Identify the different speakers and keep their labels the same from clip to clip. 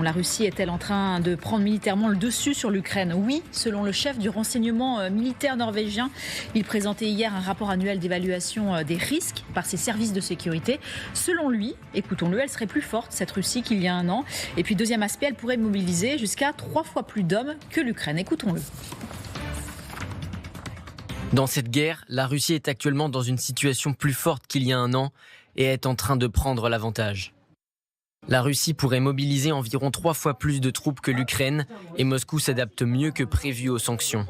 Speaker 1: La Russie est-elle en train de prendre militairement le dessus sur l'Ukraine? Oui, selon le chef du renseignement militaire norvégien. Il présentait hier un rapport annuel d'évaluation des risques par ses services de sécurité. Selon lui, écoutons-le, elle serait plus forte, cette Russie, qu'il y a un an. Et puis deuxième aspect, elle pourrait mobiliser jusqu'à 3 fois plus d'hommes que l'Ukraine. Écoutons-le.
Speaker 2: Dans cette guerre, la Russie est actuellement dans une situation plus forte qu'il y a un an et est en train de prendre l'avantage. La Russie pourrait mobiliser environ 3 fois plus de troupes que l'Ukraine et Moscou s'adapte mieux que prévu aux sanctions.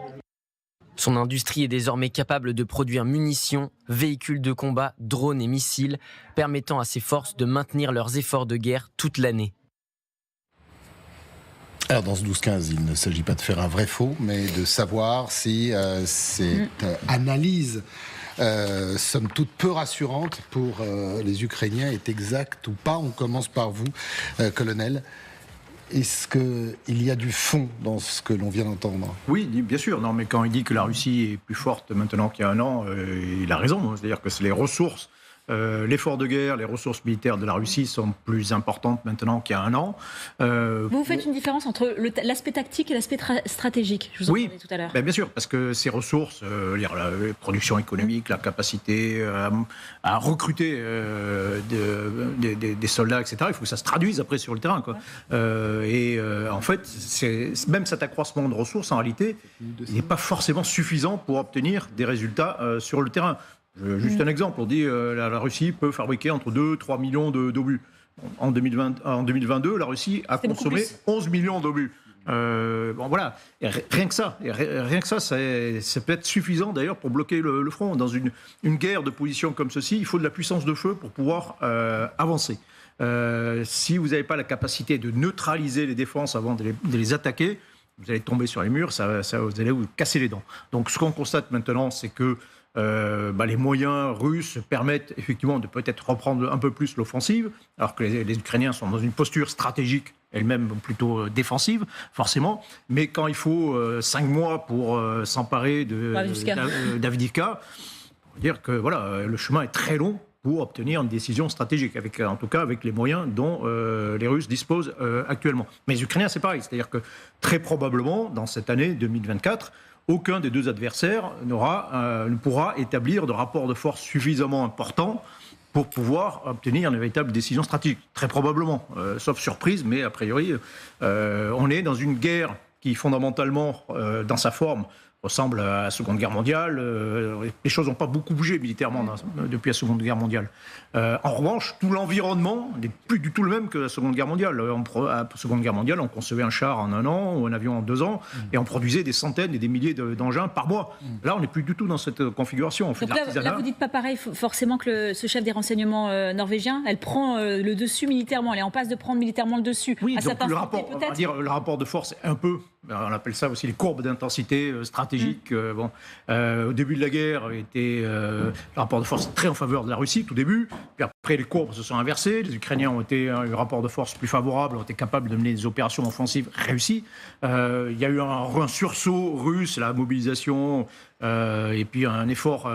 Speaker 2: Son industrie est désormais capable de produire munitions, véhicules de combat, drones et missiles, permettant à ses forces de maintenir leurs efforts de guerre toute l'année.
Speaker 3: Alors dans ce 12-15, il ne s'agit pas de faire un vrai faux, mais de savoir si cette analyse, somme toute peu rassurante pour les Ukrainiens, est exacte ou pas. On commence par vous, colonel. Est-ce qu'il y a du fond dans ce que l'on vient d'entendre?
Speaker 4: Oui, bien sûr. Non, mais quand il dit que la Russie est plus forte maintenant qu'il y a un an, il a raison. C'est-à-dire que c'est les ressources. L'effort de guerre, les ressources militaires de la Russie sont plus importantes maintenant qu'il y a un an.
Speaker 1: Vous faites une différence entre l'aspect tactique et l'aspect stratégique, je vous en parlais tout à l'heure.
Speaker 4: Bien sûr, parce que ces ressources, la production économique, la capacité à recruter des soldats, etc., il faut que ça se traduise après sur le terrain, quoi. En fait, même cet accroissement de ressources, en réalité, il n'est pas forcément suffisant pour obtenir des résultats sur le terrain. Juste un exemple, on dit que la Russie peut fabriquer entre 2 et 3 millions d'obus. En 2022, la Russie a consommé 11 millions d'obus. Voilà, et rien que ça, ça peut être suffisant d'ailleurs pour bloquer le front. Dans une guerre de position comme ceci, il faut de la puissance de feu pour pouvoir avancer. Si vous n'avez pas la capacité de neutraliser les défenses avant de les attaquer, vous allez tomber sur les murs, vous allez vous casser les dents. Donc ce qu'on constate maintenant, c'est que les moyens russes permettent effectivement de peut-être reprendre un peu plus l'offensive, alors que les Ukrainiens sont dans une posture stratégique, elle-même plutôt défensive, forcément. Mais quand il faut 5 mois pour s'emparer d'Avdiivka, on peut dire que voilà, le chemin est très long pour obtenir une décision stratégique, en tout cas avec les moyens dont les Russes disposent actuellement. Mais les Ukrainiens, c'est pareil, c'est-à-dire que très probablement, dans cette année 2024, aucun des deux adversaires ne pourra établir de rapport de force suffisamment important pour pouvoir obtenir une véritable décision stratégique. Très probablement, sauf surprise, mais a priori, on est dans une guerre qui, fondamentalement, dans sa forme, ressemble à la Seconde Guerre mondiale. Les choses n'ont pas beaucoup bougé militairement depuis la Seconde Guerre mondiale. En revanche, tout l'environnement n'est plus du tout le même que la Seconde Guerre mondiale. À la Seconde Guerre mondiale, on concevait un char en 1 an ou un avion en 2 ans et on produisait des centaines et des milliers d'engins par mois. Là, on n'est plus du tout dans cette configuration. On fait de l'artisanat.
Speaker 1: Là, vous dites pas pareil, forcément que ce chef des renseignements norvégien, elle prend le dessus militairement. Elle est en passe de prendre militairement le dessus.
Speaker 4: Oui, donc le rapport de force est un peu... On appelle ça aussi les courbes d'intensité stratégique. Au début de la guerre, le rapport de force très en faveur de la Russie, tout début. Puis après, les courbes se sont inversées. Les Ukrainiens ont eu un rapport de force plus favorable, ont été capables de mener des opérations offensives réussies. Il y a eu un sursaut russe, la mobilisation, et puis un effort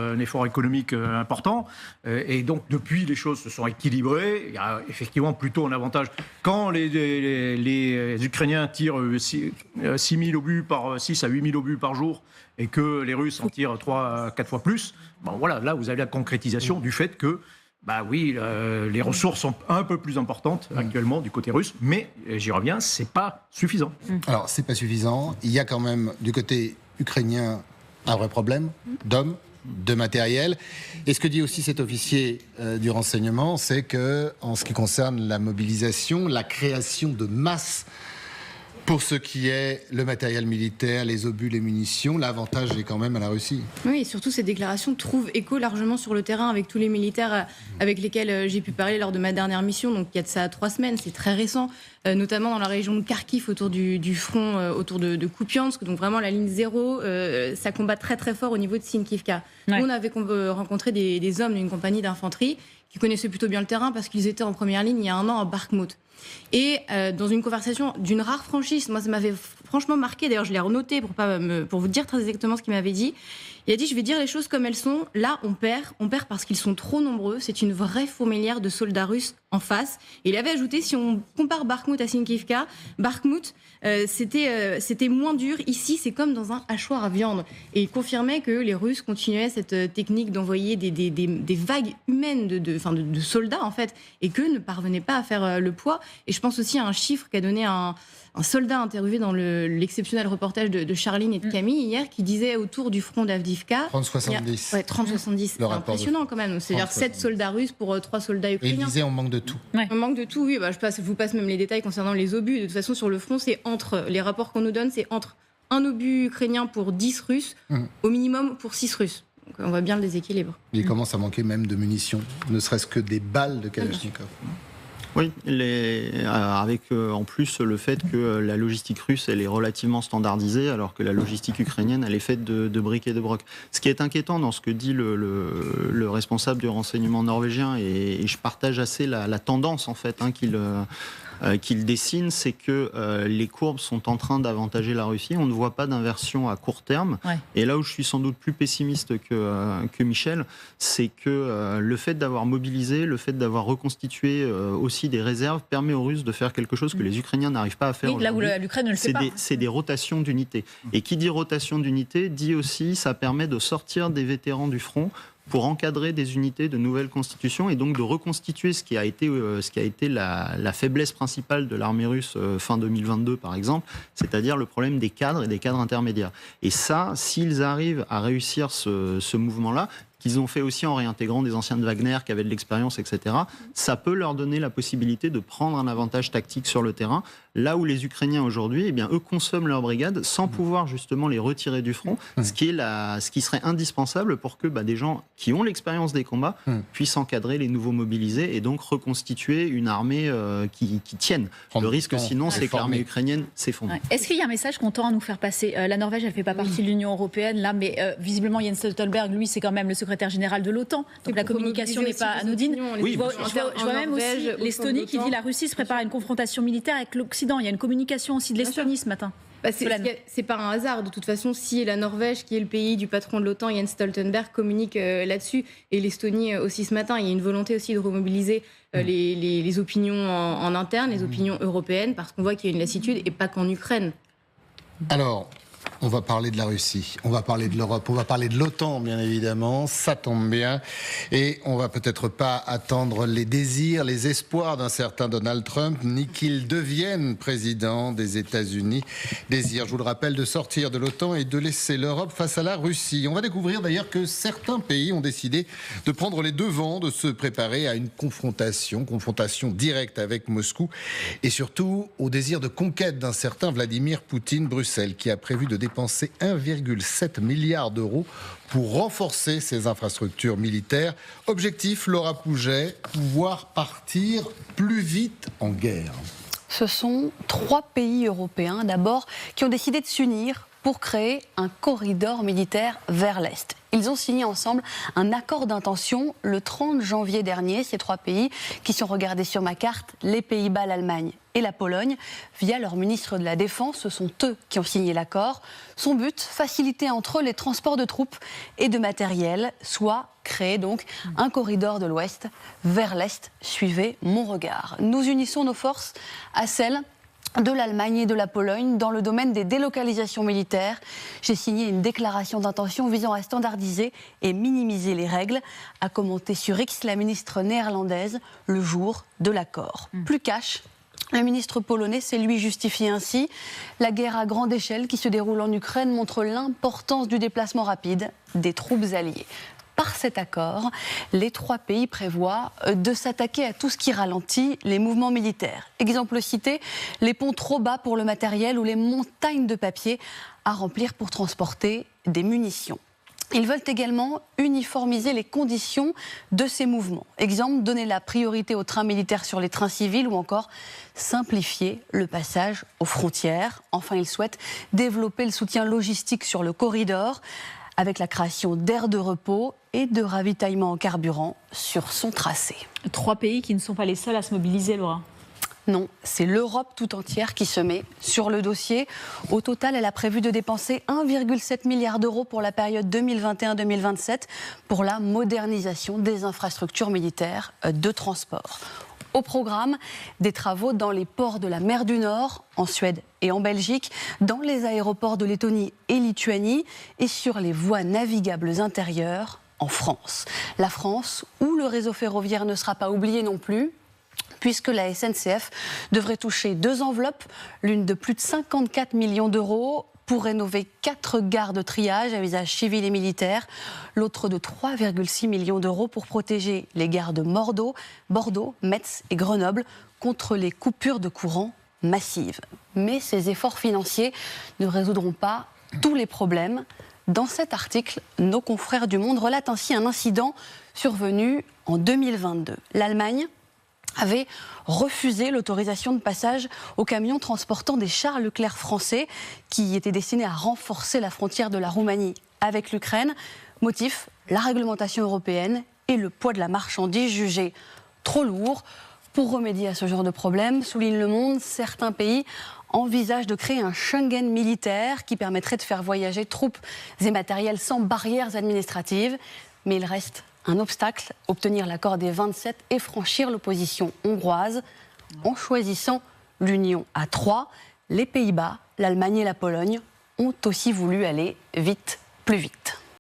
Speaker 4: économique important. Et donc, depuis, les choses se sont équilibrées. Il y a effectivement plutôt un avantage. Quand les Ukrainiens tirent 6 à 8 000 obus par jour et que les Russes en tirent 3 à 4 fois plus, voilà, là, vous avez la concrétisation du fait que les ressources sont un peu plus importantes actuellement du côté russe, mais j'y reviens, c'est pas suffisant.
Speaker 3: Alors, c'est pas suffisant. Il y a quand même, du côté ukrainien, un vrai problème d'hommes, de matériel. Et ce que dit aussi cet officier du renseignement, c'est que, en ce qui concerne la mobilisation, la création de masse pour ce qui est le matériel militaire, les obus, les munitions, l'avantage est quand même à la Russie.
Speaker 5: Oui, et surtout ces déclarations trouvent écho largement sur le terrain avec tous les militaires avec lesquels j'ai pu parler lors de ma dernière mission, donc il y a de ça 3 semaines, c'est très récent, notamment dans la région de Kharkiv, autour du front, autour de Kupiansk, donc vraiment la ligne 0, ça combat très très fort au niveau de Sinkivka. Ouais. Nous, on avait rencontré des hommes d'une compagnie d'infanterie qui connaissaient plutôt bien le terrain parce qu'ils étaient en première ligne il y a 1 an à Bakhmut. Et dans une conversation d'une rare franchise, moi ça m'avait franchement marqué. D'ailleurs, je l'ai renoté pour vous dire très exactement ce qu'il m'avait dit. Il a dit, je vais dire les choses comme elles sont. Là, on perd parce qu'ils sont trop nombreux. C'est une vraie fourmilière de soldats russes en face. Et il avait ajouté, si on compare Bakhmout à Sinkivka, Bakhmout, c'était moins dur. Ici, c'est comme dans un hachoir à viande. Et il confirmait que les Russes continuaient cette technique d'envoyer des vagues humaines de soldats, en fait, et qu'eux ne parvenaient pas à faire le poids. Et je pense aussi à un chiffre qu'a donné un soldat interviewé dans l'exceptionnel reportage de Charline et de Camille hier, qui disait autour du front d'Avdivka...
Speaker 3: 30-70.
Speaker 5: Ouais, 30-70. C'est impressionnant quand même. C'est-à-dire 7 soldats russes pour 3 soldats ukrainiens.
Speaker 3: Et il disait on manque de tout.
Speaker 1: Ouais.
Speaker 5: On manque de tout, oui. Je vous passe même les détails concernant les obus. De toute façon, sur le front, les rapports qu'on nous donne, c'est entre un obus ukrainien pour 10 Russes, au minimum pour 6 Russes. Donc on voit bien le déséquilibre.
Speaker 3: Il commence à manquer même de munitions, ne serait-ce que des balles de Kalachnikov.
Speaker 6: Oui, avec en plus le fait que la logistique russe elle est relativement standardisée, alors que la logistique ukrainienne elle est faite de briques et de brocs. Ce qui est inquiétant dans ce que dit le responsable du renseignement norvégien, et je partage assez la tendance en fait qu'il dessine, c'est que les courbes sont en train d'avantager la Russie. On ne voit pas d'inversion à court terme. Ouais. Et là où je suis sans doute plus pessimiste que Michel, c'est que le fait d'avoir mobilisé, le fait d'avoir reconstitué aussi des réserves permet aux Russes de faire quelque chose que les Ukrainiens n'arrivent pas à faire aujourd'hui.
Speaker 1: Là où l'Ukraine ne le fait pas.
Speaker 6: C'est des rotations d'unités. Et qui dit rotation d'unités dit aussi ça permet de sortir des vétérans du front pour encadrer des unités de nouvelles constitutions et donc de reconstituer ce qui a été la faiblesse principale de l'armée russe fin 2022 par exemple, c'est-à-dire le problème des cadres et des cadres intermédiaires. Et ça, s'ils arrivent à réussir ce mouvement-là, qu'ils ont fait aussi en réintégrant des anciens de Wagner qui avaient de l'expérience, etc., ça peut leur donner la possibilité de prendre un avantage tactique sur le terrain, là où les Ukrainiens aujourd'hui, eh bien, eux consomment leurs brigades sans pouvoir justement les retirer du front, ce qui serait indispensable pour que des gens qui ont l'expérience des combats puissent encadrer les nouveaux mobilisés et donc reconstituer une armée qui tienne. Le risque sinon, c'est que l'armée ukrainienne s'effondre.
Speaker 1: Ouais. Est-ce qu'il y a un message qu'on tend à nous faire passer ? La Norvège, elle ne fait pas partie de l'Union européenne, là, mais visiblement, Jens Stoltenberg, lui, c'est quand même le secrétaire général de l'OTAN. Donc la communication n'est pas anodine. Je vois même aussi l'Estonie qui dit la Russie se prépare à une confrontation militaire avec l'Occident. Il y a une communication aussi de l'Estonie ce matin.
Speaker 5: C'est pas un hasard. De toute façon, si la Norvège, qui est le pays du patron de l'OTAN, Jens Stoltenberg, communique là-dessus, et l'Estonie aussi ce matin, il y a une volonté aussi de remobiliser les opinions en interne, les opinions européennes, parce qu'on voit qu'il y a une lassitude, et pas qu'en Ukraine.
Speaker 3: Alors, on va parler de la Russie, on va parler de l'Europe, on va parler de l'OTAN, bien évidemment, ça tombe bien. Et on va peut-être pas attendre les désirs, les espoirs d'un certain Donald Trump, ni qu'il devienne président des États-Unis. Désir, je vous le rappelle, de sortir de l'OTAN et de laisser l'Europe face à la Russie. On va découvrir d'ailleurs que certains pays ont décidé de prendre les devants, de se préparer à une confrontation directe avec Moscou, et surtout au désir de conquête d'un certain Vladimir Poutine. Bruxelles, qui a prévu de dépenser 1,7 milliard d'euros pour renforcer ses infrastructures militaires. Objectif, Laura Pouget, pouvoir partir plus vite en guerre.
Speaker 7: Ce sont 3 pays européens, d'abord, qui ont décidé de s'unir pour créer un corridor militaire vers l'Est. Ils ont signé ensemble un accord d'intention le 30 janvier dernier. Ces 3 pays qui sont regardés sur ma carte, les Pays-Bas, l'Allemagne et la Pologne, via leur ministre de la Défense. Ce sont eux qui ont signé l'accord. Son but, faciliter entre eux les transports de troupes et de matériel, soit créer donc un corridor de l'Ouest vers l'Est. Suivez mon regard. Nous unissons nos forces à celles de l'Allemagne et de la Pologne dans le domaine des délocalisations militaires. J'ai signé une déclaration d'intention visant à standardiser et minimiser les règles, a commenté sur X la ministre néerlandaise le jour de l'accord. Plus cash, le ministre polonais s'est lui justifié ainsi. La guerre à grande échelle qui se déroule en Ukraine montre l'importance du déplacement rapide des troupes alliées. Par cet accord, les 3 pays prévoient de s'attaquer à tout ce qui ralentit les mouvements militaires. Exemple cité, les ponts trop bas pour le matériel ou les montagnes de papier à remplir pour transporter des munitions. Ils veulent également uniformiser les conditions de ces mouvements. Exemple, donner la priorité aux trains militaires sur les trains civils ou encore simplifier le passage aux frontières. Enfin, ils souhaitent développer le soutien logistique sur le corridor, avec la création d'aires de repos et de ravitaillement en carburant sur son tracé.
Speaker 1: 3 pays qui ne sont pas les seuls à se mobiliser, Laura.
Speaker 7: Non, c'est l'Europe tout entière qui se met sur le dossier. Au total, elle a prévu de dépenser 1,7 milliard d'euros pour la période 2021-2027 pour la modernisation des infrastructures militaires de transport. Au programme, des travaux dans les ports de la mer du Nord, en Suède et en Belgique, dans les aéroports de Lettonie et Lituanie et sur les voies navigables intérieures en France. La France, où le réseau ferroviaire ne sera pas oublié non plus, puisque la SNCF devrait toucher 2 enveloppes, l'une de plus de 54 millions d'euros pour rénover 4 gares de triage à usage civil et militaire, l'autre de 3,6 millions d'euros pour protéger les gares de Bordeaux, Metz et Grenoble contre les coupures de courant massives. Mais ces efforts financiers ne résoudront pas tous les problèmes. Dans cet article, nos confrères du Monde relatent ainsi un incident survenu en 2022. L'Allemagne avait refusé l'autorisation de passage aux camions transportant des chars Leclerc français qui étaient destinés à renforcer la frontière de la Roumanie avec l'Ukraine. Motif, la réglementation européenne et le poids de la marchandise jugée trop lourd. Pour remédier à ce genre de problème, souligne Le Monde, certains pays envisagent de créer un Schengen militaire qui permettrait de faire voyager troupes et matériels sans barrières administratives. Mais il reste un obstacle, obtenir l'accord des 27 et franchir l'opposition hongroise. En choisissant l'union à 3, les Pays-Bas, l'Allemagne et la Pologne ont aussi voulu aller vite, plus vite.